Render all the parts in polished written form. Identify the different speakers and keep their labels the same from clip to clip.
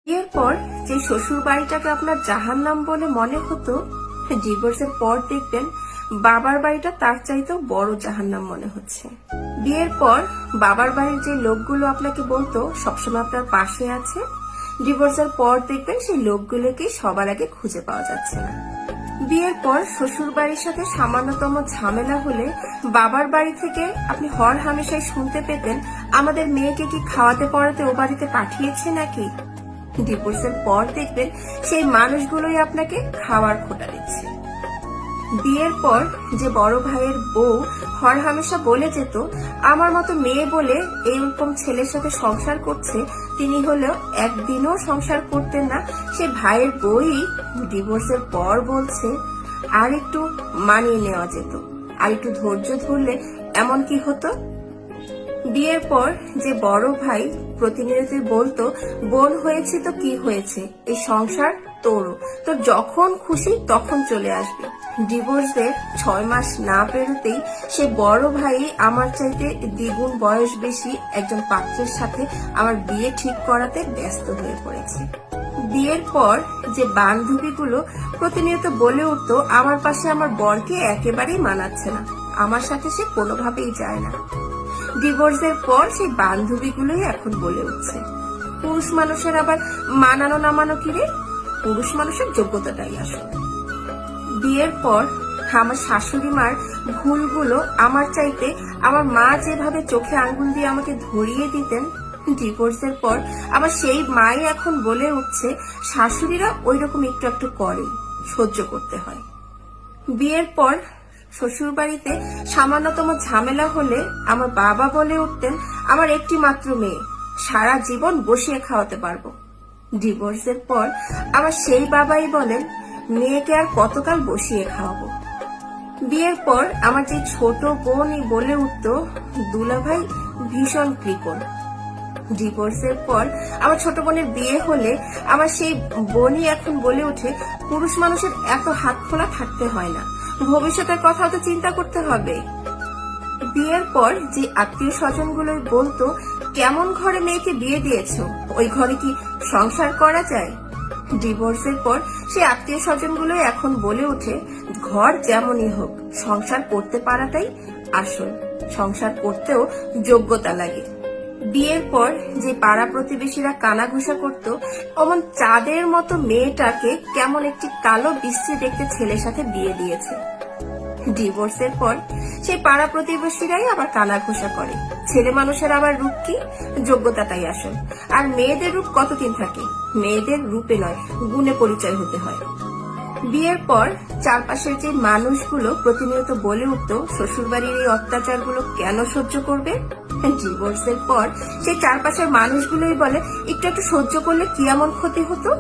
Speaker 1: এরপর যে শ্বশুর বাড়িটাকে আপনার জাহান্নাম বলে মনে হতো, ডিভোর্সের পর দেখবেন বাবার বাড়িটা তার চাইতেও বড় জাহান্নাম মনে হচ্ছে। বিয়ের পর বাবার বাড়ির যে লোকগুলো আপনাকে বলতো সবসময় আপনার পাশে আছে, ডিভোর্সের পর দেখবেন সেই লোকগুলোকে সবার আগে খুঁজে পাওয়া যাচ্ছে না। বিয়ের পর শ্বশুর বাড়ির সাথে সামান্যতম ঝামেলা হলে বাবার বাড়ি থেকে আপনি হর হামেশাই শুনতে পেতেন, আমাদের মেয়েকে কি খাওয়াতে পড়াতে ও বাড়িতে পাঠিয়েছে নাকি। ডিভোর্সের পর দেখবেন সেই মানুষগুলোই আপনাকে খাওয়ার খোটা দিচ্ছে। বিয়ের পর যে বড় ভাইয়ের বউ হর হামেশা বলে যেত, আমার মতো মেয়ে বলে এইরকম ছেলের সাথে সংসার করছে, তিনি হলেও একদিনও সংসার করতেন না, সে ভাইয়ের বউই ডিভোর্সের পর বলছে আর একটু মানিয়ে নেওয়া যেত, আর একটু ধৈর্য ধরলে এমন কি হতো। বিয়ের পর যে বড় ভাই প্রতিনিয়ত বলতো, বোন হয়েছে তো কি হয়েছে, এই সংসার তোরও, তো যখন খুশি তখন চলে আসবে। ডিভোর্সের 6 মাস না পেরোতেই সে বড় ভাই আমার চাইতে দ্বিগুণ বয়স বেশি একজন পাত্রের সাথে আমার বিয়ে ঠিক করাতে ব্যস্ত হয়ে পড়েছে। বিয়ের পর যে বান্ধবীগুলো প্রতিনিয়ত বলে উঠতো, আমার পাশে আমার বরকে একেবারেই মানাচ্ছে না, আমার সাথে সে কোনোভাবেই যায় না, ডিভোর্সের পর সেই বান্ধবীগুলোই এখন বলে উঠছে, পুরুষ মানুষের আবার মানানো না মানো কি রে, পুরুষ মানুষের যোগ্যতাটাই আসল। বিয়ের পর আমার শাশুড়ি মার ভুলগুলো আমার চাইতে আমার মা যেভাবে চোখে আঙ্গুল দিয়ে আমাকে ধরিয়ে দিতেন, ডিভোর্সের পর আবার সেই মাই এখন বলে উঠছে, শাশুড়িরা ওই রকম একটু একটু করে, সহ্য করতে হয়। বিয়ের পর শ্বশুর বাড়িতে সামান্যতম ঝামেলা হলে আমার বাবা বলে উঠতেন, আমার একটি মাত্র মেয়ে, সারা জীবন বসিয়ে খাওয়াতে পারবো। ডিভোর্সের পর আবার সেই বাবাই বলেন, মেয়েকে আর কতকাল বসিয়ে খাওয়াবো। বিয়ের পর আমার যে ছোট বোনই বলে উঠত, দুলাভাই ভীষণ কৃপণ। ডিভোর্সের পর আমার ছোট বোনের বিয়ে হলে আমার সেই বোনই এখন বলে ওঠে, পুরুষ মানুষের এত হাত খোলা থাকতে হয় না, ভবিষ্যতের কথা তো চিন্তা করতে হবে। বিয়ের পর যে আত্মীয় স্বজনগুলোই বলতো, কেমন ঘরে মেয়েকে বিয়ে দিয়েছো, ওই ঘরে কি সংসার করা যায়। ডিভোর্সের পর সেই আত্মীয় স্বজনগুলোই এখন বলে ওঠে, ঘর যেমনই হোক সংসার করতে পারাটাই আসল, সংসার করতেও যোগ্যতা লাগে। বিয়ের পর যে পাড়া প্রতিবেশীরা কানাঘুষা করত, অমন চাঁদের মতো মেয়েটাকে কেমন একটি কালো বিশ্রী দেখতে ছেলের সাথে বিয়ে দিয়েছে। ডিভোর্সের পর সেই পাড়া প্রতিবেশীরাই আবার কানাঘুষা করে, ছেলে মানুষের আবার রূপ কি, যোগ্যতাটাই আসল। আর মেয়েদের রূপ কতদিন থাকে, মেয়েদের রূপে নয় গুণে পরিচয় হতে হয়। বিয়ের পর চারপাশের যে মানুষগুলো প্রতিনিয়ত বলে উঠতো, শ্বশুরবাড়ির এই অত্যাচারগুলো কেন সহ্য করবে। ডিভোর্সের পর সেই চারপাশের মানুষগুলোই বলে, একটু একটু সহ্য করলে কি এমন ক্ষতি হতো।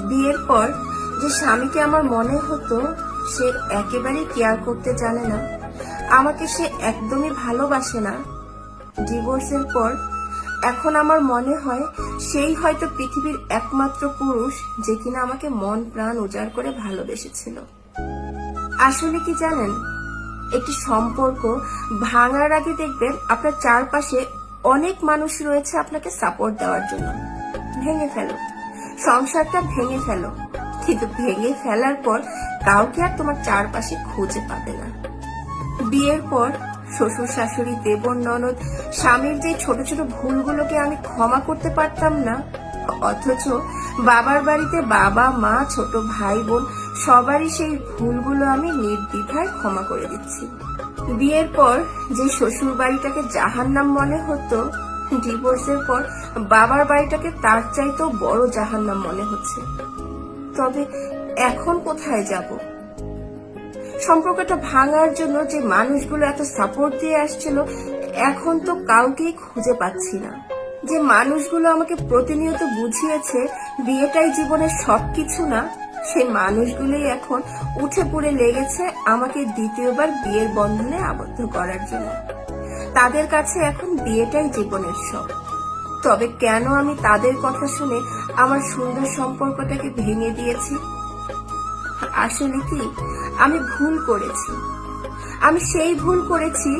Speaker 1: বিয়ের পর যে স্বামীকে আমার মনে হতো সে একেবারেই কেয়ার করতে জানে না, আমাকে সে একদমই ভালোবাসে না, ডিভোর্সের পর এখন আমার মনে হয় সেই হয়তো পৃথিবীর একমাত্র পুরুষ যে কিনা আমাকে মন প্রাণ উজাড় করে ভালোবেসেছিল। আসলে কি জানেন, একটি সম্পর্ক ভাঙার আগে দেখবেন আপনার চারপাশে অনেক মানুষ রয়েছে আপনাকে সাপোর্ট দেওয়ার জন্য। ভেঙে ফেলো, সংসারটা ভেঙে ফেলো, কিন্তু ভেঙে ফেলার পর কাউকে আর তোমার চারপাশে খুঁজে পাবে না। বিয়ের পর শ্বশুর শাশুড়ি দেবর ননদ স্বামীর যে ছোট ছোট ভুলগুলোকে আমি ক্ষমা করতে পারতাম না, অথচ বাবার বাড়িতে বাবা মা ছোট ভাই বোন সবারই সেই ভুলগুলো আমি নির্দ্বিধায় ক্ষমা করে দিচ্ছি। বিয়ের পর যে শ্বশুর বাড়িটাকে জাহান্নাম মনে হতো, ডিভোর্সের পর বাবার বাড়িটাকে তার চাইতেও বড় জাহান্নাম মনে হচ্ছে। তবে এখন কোথায় যাব। সম্পর্কটা ভাঙার জন্য যে মানুষগুলো এত সাপোর্ট দিয়ে আসছিল, এখন তো কাউকেই খুঁজে পাচ্ছি না। যে মানুষগুলো আমাকে প্রতিনিয়ত বুঝিয়েছে বিয়েটাই জীবনের সবকিছু না, সেই মানুষগুলোই এখন উঠে পড়ে লেগেছে আমাকে দ্বিতীয়বার বিয়ের বন্ধনে আবদ্ধ করার জন্য। তাদের কাছে এখন বিয়েটাই জীবনের সব। তবে কেন আমি তাদের কথা শুনে আমার সুন্দর সম্পর্কটাকে ভেঙে দিয়েছি। আসলে কি, আমি ভুল করেছি। আমি সেই ভুল করেছি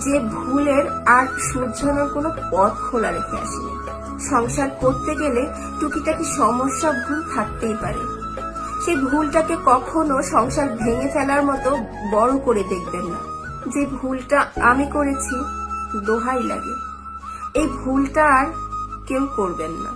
Speaker 1: যে ভুলের আর শুধরানোর কোনো পথ খোলা রেখে আসিনি। সংসার করতে গেলে টুকিটাকি সমস্যা ভুল থাকতেই পারে। সেই ভুলটাকে কখনো সংসার ভেঙে ফেলার মতো বড় করে দেখবেন না। যে ভুলটা আমি করেছি, দোহাই লাগে, এই ভুলটা আর কেউ করবেন না।